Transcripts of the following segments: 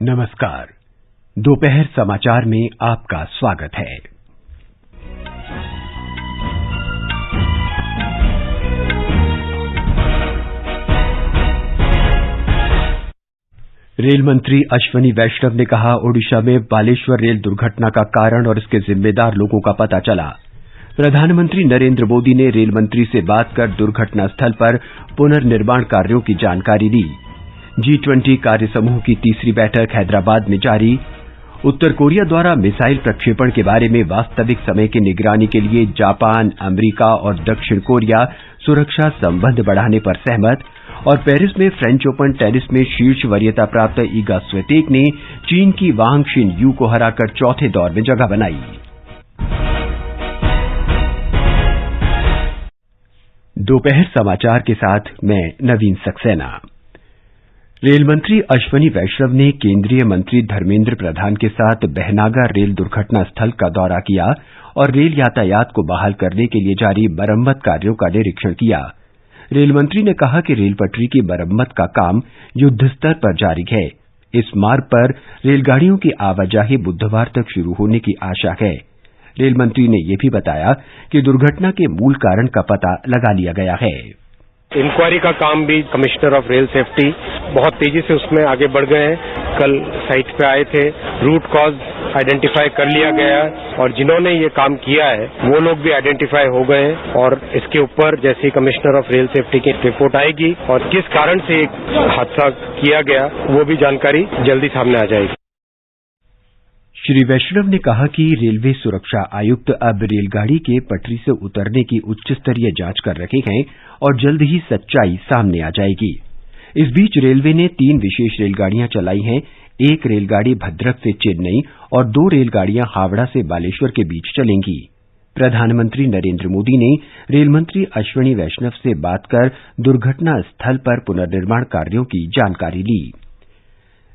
नमस्कार। दोपहर समाचार में आपका स्वागत है। रेल मंत्री अश्विनी वैष्णव ने कहा, ओडिशा में बालेश्वर रेल दुर्घटना का कारण और इसके जिम्मेदार लोगों का पता चला। प्रधानमंत्री नरेंद्र मोदी ने रेल मंत्री से बात कर दुर्घटना स्थल पर पुनर्निर्माण कार्यों की जानकारी ली। G20 कार्य समूह की तीसरी बैठक हैदराबाद में जारी। उत्तर कोरिया द्वारा मिसाइल प्रक्षेपण के बारे में वास्तविक समय की निगरानी के लिए जापान, अमेरिका और दक्षिण कोरिया सुरक्षा संबंध बढ़ाने पर सहमत। और पेरिस में फ्रेंच ओपन टेनिस में शीर्ष वरीयता प्राप्त ईगा स्वितेक ने चीन की वांग शिन यू को हराकर चौथे दौर में जगह बनाई। दोपहर समाचार के साथ मैं नवीन सक्सेना। रेल मंत्री अश्विनी वैष्णव ने केंद्रीय मंत्री धर्मेंद्र प्रधान के साथ बहनागा रेल दुर्घटना स्थल का दौरा किया और रेल यातायात को बहाल करने के लिए जारी मरम्मत कार्यों का निरीक्षण किया। रेल मंत्री ने कहा कि रेल पटरी की मरम्मत का काम युद्ध स्तर पर जारी है। इस मार्ग पर रेलगाड़ियों की आवाजाही बुधवार तक शुरू होने की आशा है। रेल मंत्री ने यह भी बताया कि दुर्घटना के मूल कारण का पता लगा लिया गया है। इंक्वायरी का काम भी कमिश्नर ऑफ रेल सेफ्टी बहुत तेजी से उसमें आगे बढ़ गए हैं। कल साइट पे आए थे, रूट कॉज आइडेंटिफाई कर लिया गया और जिन्होंने ये काम किया है वो लोग भी आइडेंटिफाई हो गए हैं और इसके ऊपर जैसे कमिश्नर ऑफ रेल सेफ्टी की रिपोर्ट आएगी और किस कारण से हादसा किया गया वो भी जानकारी जल्दी सामने आ जाएगी। श्री वैष्णव ने कहा कि रेलवे सुरक्षा आयुक्त अब रेलगाड़ी के पटरी से उतरने की उच्च स्तरीय जांच कर रहे हैं और जल्द ही सच्चाई सामने आ जाएगी। इस बीच रेलवे ने 3 विशेष रेलगाड़ियां चलाई हैं। एक रेलगाड़ी भद्रक से चेन्नई और 2 रेलगाड़ियां हावड़ा से बालेश्वर के बीच चलेंगी। प्रधानमंत्री नरेंद्र मोदी ने रेल मंत्री अश्विनी वैष्णव से बात कर दुर्घटना स्थल पर पुनर्निर्माण कार्यों की जानकारी ली।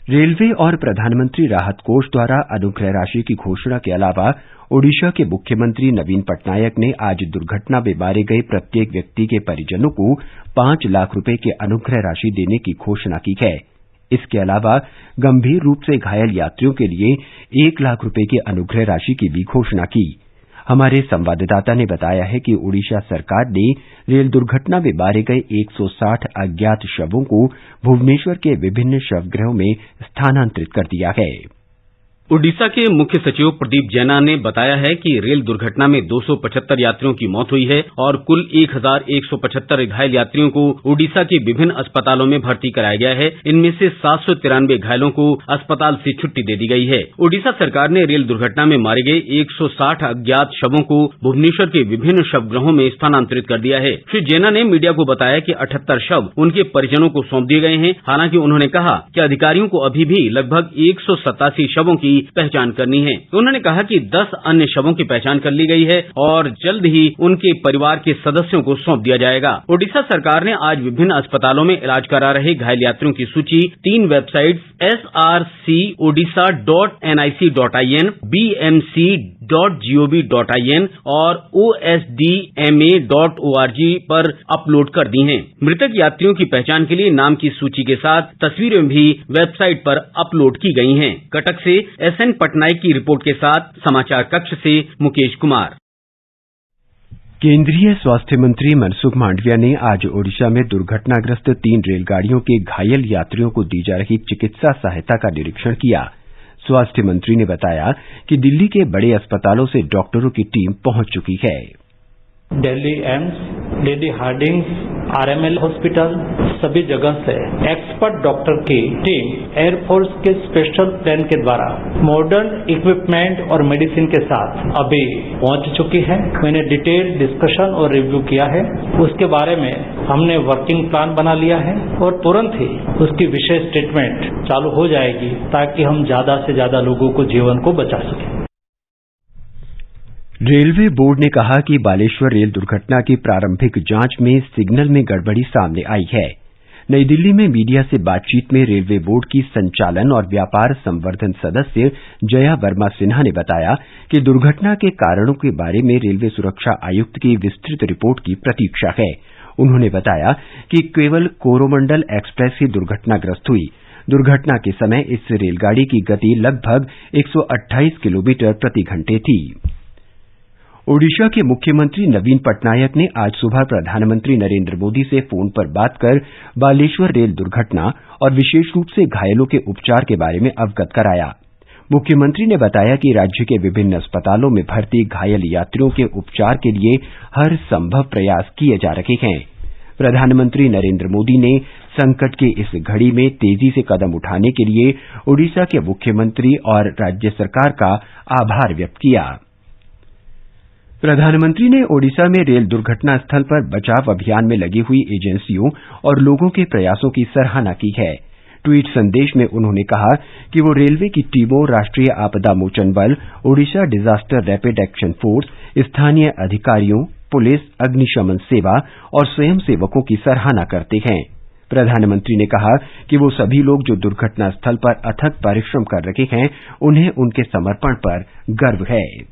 रेलवे और प्रधानमंत्री राहत कोष द्वारा अनुग्रह राशि की घोषणा के अलावा ओडिशा के मुख्यमंत्री नवीन पटनायक ने आज दुर्घटना में मारे गए प्रत्येक व्यक्ति के परिजनों को 5 लाख रुपए की अनुग्रह राशि देने की घोषणा की है। इसके अलावा गंभीर रूप से घायल यात्रियों के लिए 1 लाख रुपए की अनुग्रह राशि की भी घोषणा की। हमारे संवाददाता ने बताया है कि ओडिशा सरकार ने रेल दुर्घटना में मारे गए 160 अज्ञात शवों को भुवनेश्वर के विभिन्न शवगृहों में स्थानांतरित कर दिया है। ओडिशा के मुख्य सचिव प्रदीप जैना ने बताया है कि रेल दुर्घटना में 275 यात्रियों की मौत हुई है और कुल 1175 घायल यात्रियों को ओडिशा के विभिन्न अस्पतालों में भर्ती कराया गया है। इनमें से 793 घायलों को अस्पताल से छुट्टी दे दी गई है। ओडिशा सरकार ने रेल दुर्घटना में मारे गए 160 अज्ञात शवों को भुवनेश्वर के विभिन्न शवगृहों में स्थानांतरित कर दिया है। श्री जैना ने मीडिया को बताया कि 78 शव उनके परिजनों को सौंप दिए गए हैं। हालांकि उन्होंने कहा कि अधिकारियों को अभी भी लगभग 187 शवों की पहचान करनी है। उन्होंने कहा कि 10 अन्य शवों की पहचान कर ली गई है और जल्द ही उनके परिवार के सदस्यों को सौंप दिया जाएगा। ओडिशा सरकार ने आज विभिन्न अस्पतालों में इलाज करा रहे घायल यात्रियों की सूची 3 वेबसाइट्स srcodisha.nic.in, bmc.gov.in और osdma.org पर अपलोड कर दी हैं। मृतक यात्रियों की पहचान के लिए नाम की सूची के साथ तस्वीरें भी वेबसाइट पर अपलोड की गई हैं। कटक से SN पटनायक की रिपोर्ट के साथ समाचार कक्ष से मुकेश कुमार। केंद्रीय स्वास्थ्य मंत्री मनसुख मांडविया ने आज ओडिशा में दुर्घटनाग्रस्त 3 रेलगाड़ियों के घायल यात्रियों को दी जा रही चिकित्सा सहायता का निरीक्षण किया। स्वास्थ्य मंत्री ने बताया कि दिल्ली के बड़े अस्पतालों से डॉक्टरों की टीम पहुंच चुकी है। Delhi AIIMS, lady Hardinge, RML hospital, सभी जगह से एक्सपर्ट डॉक्टर की टीम एयरफोर्स के स्पेशल प्लेन के द्वारा मॉडर्न इक्विपमेंट और मेडिसिन के साथ अभी पहुंच चुकी है। मैंने डिटेल डिस्कशन और रिव्यू किया है। उसके बारे में हमने वर्किंग प्लान बना लिया है और तुरंत ही उसकी विशेष ट्रीटमेंट चालू हो जाएगी ताकि हम ज्यादा से ज्यादा लोगों को जीवन को बचा सकें। रेलवे बोर्ड ने कहा कि बालेश्वर रेल दुर्घटना की प्रारंभिक जांच में सिग्नल में गड़बड़ी सामने आई है। नई दिल्ली में मीडिया से बातचीत में रेलवे बोर्ड की संचालन और व्यापार संवर्धन सदस्य जया वर्मा सिन्हा ने बताया कि दुर्घटना के कारणों के बारे में रेलवे सुरक्षा आयुक्त की विस्तृत रिपोर्ट की प्रतीक्षा है। उन्होंने बताया कि केवल कोरोमंडल एक्सप्रेस ही दुर्घटनाग्रस्त हुई। दुर्घटना के समय इस रेलगाड़ी की गति लगभग 128 किलोमीटर प्रति घंटे थी। ओडिशा के मुख्यमंत्री नवीन पटनायक ने आज सुबह प्रधानमंत्री नरेंद्र मोदी से फोन पर बात कर बालेश्वर रेल दुर्घटना और विशेष रूप से घायलों के उपचार के बारे में अवगत कराया। मुख्यमंत्री ने बताया कि राज्य के विभिन्न अस्पतालों में भर्ती घायल यात्रियों के उपचार के लिए हर संभव प्रयास किए जा रहे हैं। प्रधानमंत्री नरेंद्र मोदी ने संकट की इस घड़ी में तेजी से कदम उठाने के लिए ओडिशा के मुख्यमंत्री और राज्य सरकार का आभार व्यक्त किया। प्रधानमंत्री ने ओडिशा में रेल दुर्घटना स्थल पर बचाव अभियान में लगी हुई एजेंसियों और लोगों के प्रयासों की सराहना की है। ट्वीट संदेश में उन्होंने कहा कि वो रेलवे की टीमों, राष्ट्रीय आपदा मोचन बल, Odisha disaster rapid action force, स्थानीय अधिकारियों, पुलिस, अग्निशमन सेवा और स्वयंसेवकों की सराहना करते हैं। प्रधानमंत्री ने कहा कि वो सभी लोग जो दुर्घटना स्थल पर अथक परिश्रम कर रहे हैं, उन्हें उनके समर्पण पर गर्व है।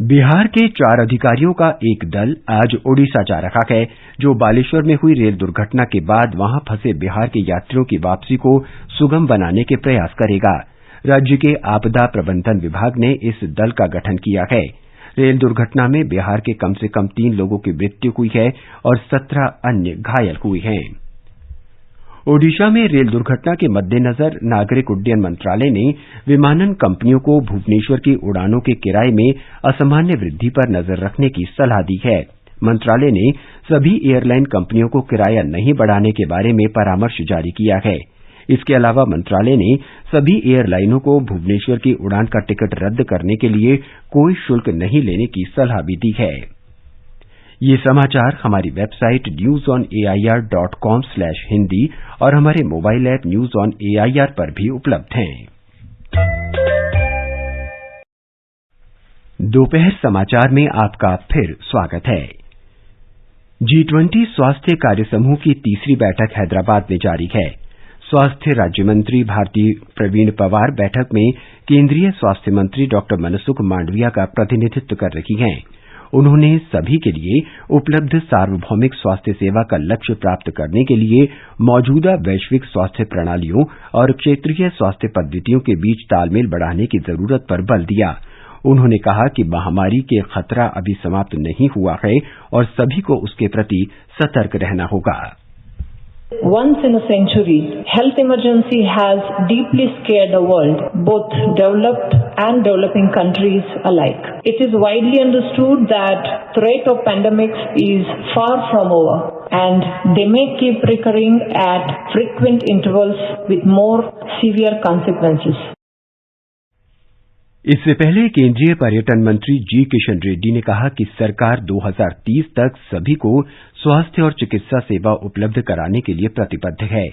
बिहार के 4 अधिकारियों का एक दल आज ओडिशा जा रहा है, जो बालेश्वर में हुई रेल दुर्घटना के बाद वहां फंसे बिहार के यात्रियों की वापसी को सुगम बनाने के प्रयास करेगा। राज्य के आपदा प्रबंधन विभाग ने इस दल का गठन किया है। रेल दुर्घटना में बिहार के कम से कम 3 लोगों की मृत्यु हुई है और 17 अन्य घायल हुए हैं। ओडिशा में रेल दुर्घटना के मद्देनजर नागरिक उड्डयन मंत्रालय ने विमानन कंपनियों को भुवनेश्वर की उड़ानों के किराए में असामान्य वृद्धि पर नजर रखने की सलाह दी है। मंत्रालय ने सभी एयरलाइन कंपनियों को किराया नहीं बढ़ाने के बारे में परामर्श जारी किया है। इसके अलावा मंत्रालय ने सभी एयरलाइनों को भुवनेश्वर की उड़ान का टिकट रद्द करने के लिए कोई शुल्क नहीं लेने की सलाह भी दी है। ये समाचार हमारी वेबसाइट newsonair.com/hindi और हमारे mobile app news on AIR पर भी उपलब्ध हैं। दोपहर समाचार में आपका फिर स्वागत है। G20 स्वास्थ्य कार्य समूह की तीसरी बैठक हैदराबाद में जारी है। स्वास्थ्य राज्य मंत्री भारती प्रवीण पवार बैठक में केंद्रीय स्वास्थ्य मंत्री डॉक्टर मनसुख मांडविया का प्रतिनिधित्व कर रही हैं। उन्होंने सभी के लिए उपलब्ध सार्वभौमिक स्वास्थ्य सेवा का लक्ष्य प्राप्त करने के लिए मौजूदा वैश्विक स्वास्थ्य प्रणालियों और क्षेत्रीय स्वास्थ्य पद्धतियों के बीच तालमेल बढ़ाने की जरूरत पर बल दिया। उन्होंने कहा कि महामारी के खतरा अभी समाप्त नहीं हुआ है और सभी को उसके प्रति सतर्क रहना होगा। Once in a century, health emergency has deeply scared the world, both developed and developing countries alike. It is widely understood that threat of pandemics is far from over, and they may keep recurring at frequent intervals with more severe consequences. इससे पहले केंद्रीय पर्यटन मंत्री जी किशन रेड्डी ने कहा कि सरकार 2030 तक सभी को स्वास्थ्य और चिकित्सा सेवा उपलब्ध कराने के लिए प्रतिबद्ध है।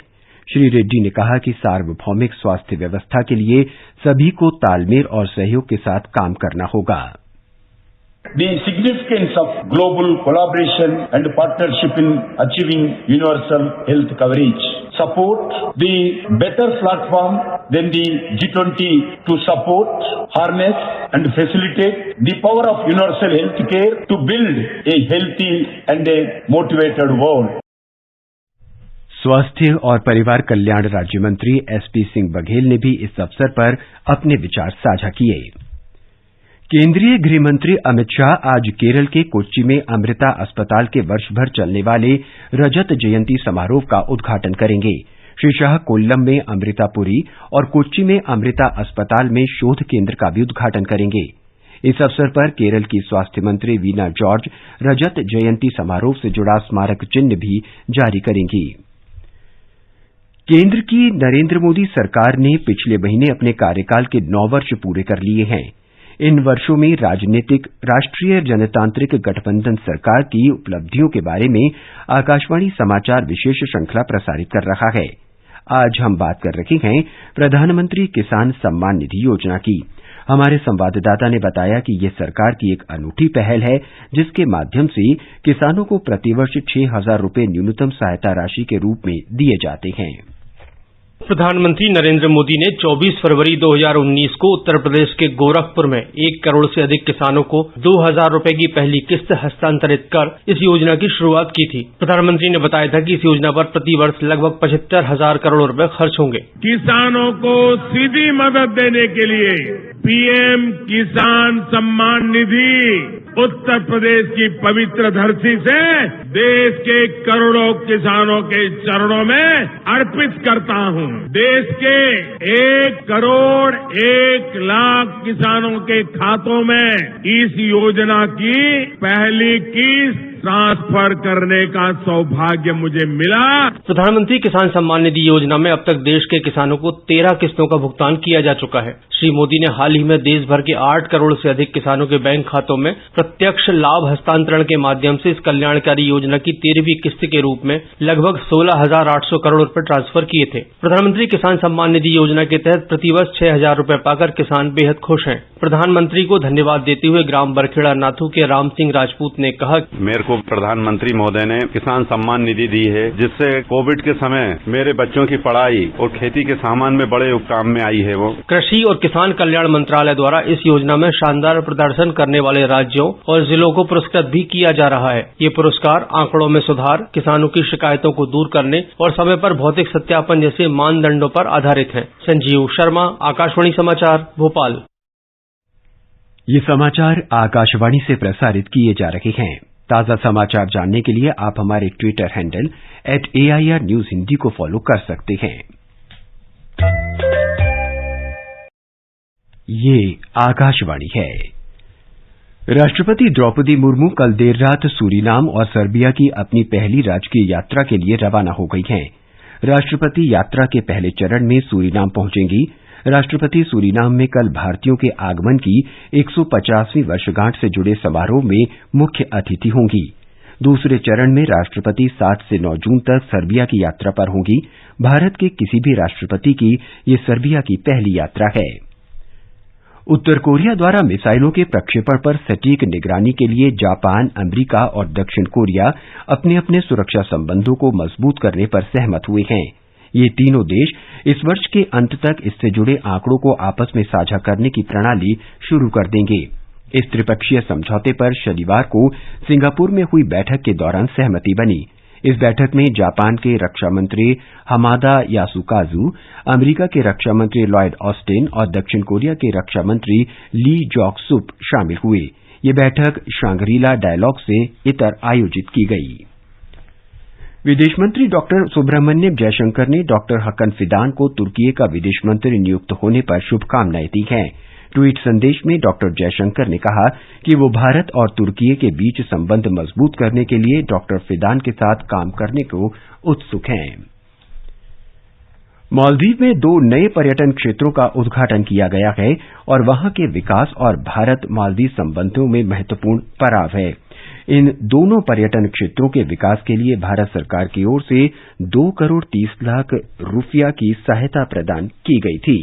श्री रेड्डी ने कहा कि सार्वभौमिक स्वास्थ्य व्यवस्था के लिए सभी को तालमेल और सहयोग के साथ काम करना होगा। The significance of global collaboration and partnership in achieving universal health coverage support the better platform than the G20 to support, harness and facilitate the power of universal health care to build a healthy and a motivated world. स्वास्थ्य और परिवार कल्याण राज्य मंत्री SP Singh Baghel ने भी इस अवसर पर अपने विचार साझा किए। केंद्रीय गृह मंत्री अमित शाह आज केरल के कोच्चि में अमृता अस्पताल के वर्ष भर चलने वाले रजत जयंती समारोह का उद्घाटन करेंगे। श्री शाह कोल्लम में अमृतापुरी और कोच्चि में अमृता अस्पताल में शोध केंद्र का भी उद्घाटन करेंगे। इस अवसर पर केरल की स्वास्थ्य मंत्री वीना जॉर्ज रजत जयंती समारोह से जुड़ा स्मारक चिन्ह भी जारी करेंगी। केंद्र की नरेंद्र मोदी सरकार ने पिछले महीने अपने कार्यकाल के 9 वर्ष पूरे कर लिए हैं। इन वर्षों में राष्ट्रीय जनतांत्रिक गठबंधन सरकार की उपलब्धियों के बारे में आकाशवाणी समाचार विशेष श्रृंखला प्रसारित कर रहा है। आज हम बात कर रहे हैं प्रधानमंत्री किसान सम्मान निधि योजना की। हमारे संवाददाता ने बताया कि ये सरकार की एक अनूठी पहल है, जिसके माध्यम से किसानों को प्रतिवर्ष 6,000 रुपये न्यूनतम सहायता राशि के रूप में दिए जाते हैं। प्रधानमंत्री नरेंद्र मोदी ने 24 फरवरी 2019 को उत्तर प्रदेश के गोरखपुर में 1 करोड़ से अधिक किसानों को 2,000 रुपए की पहली किस्त हस्तांतरित कर इस योजना की शुरुआत की थी। प्रधानमंत्री ने बताया था कि इस योजना पर प्रति वर्ष लगभग 75,000 करोड़ रुपए खर्च होंगे। किसानों को सीधी मदद देने के लिए पीएम किसान सम्मान निधि उत्तर प्रदेश की पवित्र धरती से देश के करोड़ों किसानों के चरणों में अर्पित करता हूं। देश के 1 करोड़ 1 लाख किसानों के खातों में इस योजना की पहली किस्त ट्रांसफर करने का सौभाग्य मुझे मिला। प्रधानमंत्री किसान सम्मान निधि योजना में अब तक देश के किसानों को 13 किस्तों का भुगतान किया जा चुका है। श्री मोदी ने हाल ही में देश भर के 8 करोड़ से अधिक किसानों के बैंक खातों में प्रत्यक्ष लाभ हस्तांतरण के माध्यम से इस कल्याणकारी योजना की 13वीं किस्त के रूप में लगभग 16,800 करोड़ रुपए ट्रांसफर किए थे। प्रधानमंत्री किसान सम्मान निधि योजना के तहत प्रतिवर्ष 6,000 रुपए पाकर किसान बेहद खुश हैं। प्रधानमंत्री को धन्यवाद देते हुए ग्राम बरखेड़ा नाथू के राम सिंह राजपूत ने कहा, मेरे को प्रधानमंत्री महोदय ने किसान सम्मान निधि दी है, जिससे कोविड के समय मेरे बच्चों की पढ़ाई और खेती के सामान में बड़े काम में आई है। वो कृषि और किसान कल्याण मंत्रालय द्वारा इस योजना में शानदार प्रदर्शन करने वाले राज्यों और जिलों को पुरस्कृत भी किया जा रहा है। ये पुरस्कार आंकड़ों में सुधार, किसानों की शिकायतों को दूर करने और समय पर भौतिक सत्यापन जैसे मानदंडों पर आधारित हैं। संजीव शर्मा, आकाशवाणी समाचार, भोपाल। ये समाचार आकाशवाणी से प्रसारित किए जा रहे हैं। ताजा समाचार जानने के लिए आप हमारे Twitter handle @AIR News Hindi को फॉलो कर सकते हैं। ये आकाशवाणी है। राष्ट्रपति द्रौपदी मुर्मू कल देर रात सूरीनाम और सर्बिया की अपनी पहली राजकीय यात्रा के लिए रवाना हो गई हैं। राष्ट्रपति यात्रा के पहले चरण में सूरीनाम पहुंचेंगी। राष्ट्रपति सूरीनाम में कल भारतीयों के आगमन की 150वीं वर्षगांठ से जुड़े समारोह में मुख्य अतिथि होंगी। दूसरे चरण में राष्ट्रपति 7 से 9 जून तक सर्बिया की यात्रा पर होंगी। भारत के किसी भी राष्ट्रपति की ये सर्बिया की पहली यात्रा है। उत्तर कोरिया द्वारा मिसाइलों के प्रक्षेपण पर सटीक निगरानी के लिए जापान, अमेरिका और दक्षिण कोरिया अपने अपने सुरक्षा संबंधों को मजबूत करने पर सहमत हुए हैं। ये तीनों देश इस वर्ष के अंत तक इससे जुड़े आंकड़ों को आपस में साझा करने की प्रणाली शुरू कर देंगे। इस त्रिपक्षीय समझौते पर शनिवार को सिंगापुर में हुई बैठक के दौरान सहमति बनी। इस बैठक में जापान के रक्षा मंत्री हमादा यासुकाजू, अमेरिका के रक्षा मंत्री लॉयड ऑस्टिन और दक्षिण कोरिया के रक्षा मंत्री ली जॉक सुप शामिल हुए। ये बैठक शांग्रीला डायलॉग से इतर आयोजित की गई। विदेश मंत्री डॉक्टर सुब्रह्मण्यम जयशंकर ने डॉक्टर हकन फिदान को तुर्की का विदेश मंत्री नियुक्त होने पर शुभकामनाएं दी हैं। ट्वीट संदेश में डॉक्टर जयशंकर ने कहा कि वो भारत और तुर्की के बीच संबंध मजबूत करने के लिए डॉक्टर फिदान के साथ काम करने को उत्सुक हैं। मालदीव में 2 नए पर्यटन क्षेत्रों का उद्घाटन किया गया है और वहां के विकास और भारत मालदीव संबंधों में महत्वपूर्ण पड़ाव है। इन दोनों पर्यटन क्षेत्रों के विकास के लिए भारत सरकार की ओर से 2 करोड़ 30 लाख रुपया की सहायता प्रदान की गई थी।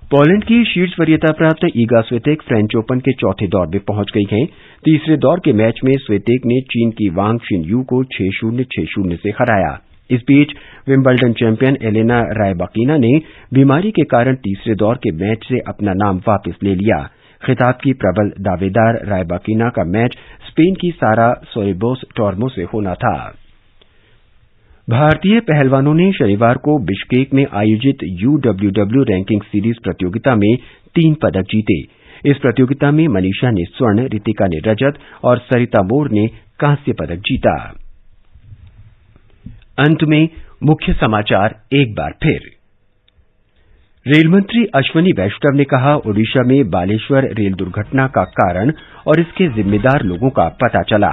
पोलैंड की शीर्ष वरीयता प्राप्त ईगा स्वितेक फ्रेंच ओपन के चौथे दौर में पहुंच गई हैं। तीसरे दौर के मैच में स्वितेक ने चीन की वांग शिनयू को 6-0, 6-0 से हराया। इस बीच विंबलडन चैंपियन एलेना रायबाकिना ने बीमारी के कारण तीसरे दौर के मैच से अपना नाम वापस ले लिया। खिताब की प्रबल दावेदार रायबाकिना का मैच स्पेन की सारा सोरेबोस टॉर्मो से होना था। भारतीय पहलवानों ने शनिवार को बिश्केक में आयोजित UWW रैंकिंग सीरीज प्रतियोगिता में 3 पदक जीते। इस प्रतियोगिता में मनीषा ने स्वर्ण, रितिका ने रजत और सरिता मोर ने कांस्य पदक जीता। अंत में मुख्य समाचार एक बार फिर। रेल मंत्री अश्वनी वैष्णव ने कहा, ओडिशा में बालेश्वर रेल दुर्घटना का कारण और इसके जिम्मेदार लोगों का पता चला।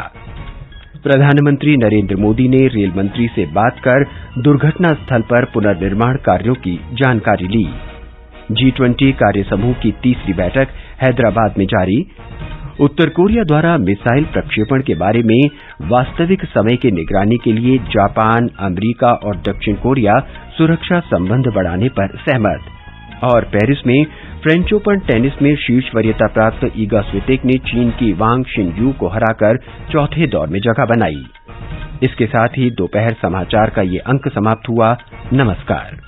प्रधानमंत्री नरेंद्र मोदी ने रेल मंत्री से बात कर दुर्घटना स्थल पर पुनर्निर्माण कार्यों की जानकारी ली। G20 कार्यसमूह की तीसरी बैठक हैदराबाद में जारी। उत्तर कोरिया द्वारा मिसाइल प्रक्षेपण के बारे में वास्तविक समय की निगरानी के लिए जापान, अमेरिका और दक्षिण कोरिया सुरक्षा संबंध बढ़ाने पर सहमत। और पेरिस में फ्रेंच ओपन टेनिस में शीर्ष वरीयता प्राप्त ईगा स्वितेक ने चीन की वांग शिनयू को हराकर चौथे दौर में जगह बनाई। इसके साथ ही दोपहर समाचार का ये अंक समाप्त हुआ। नमस्कार।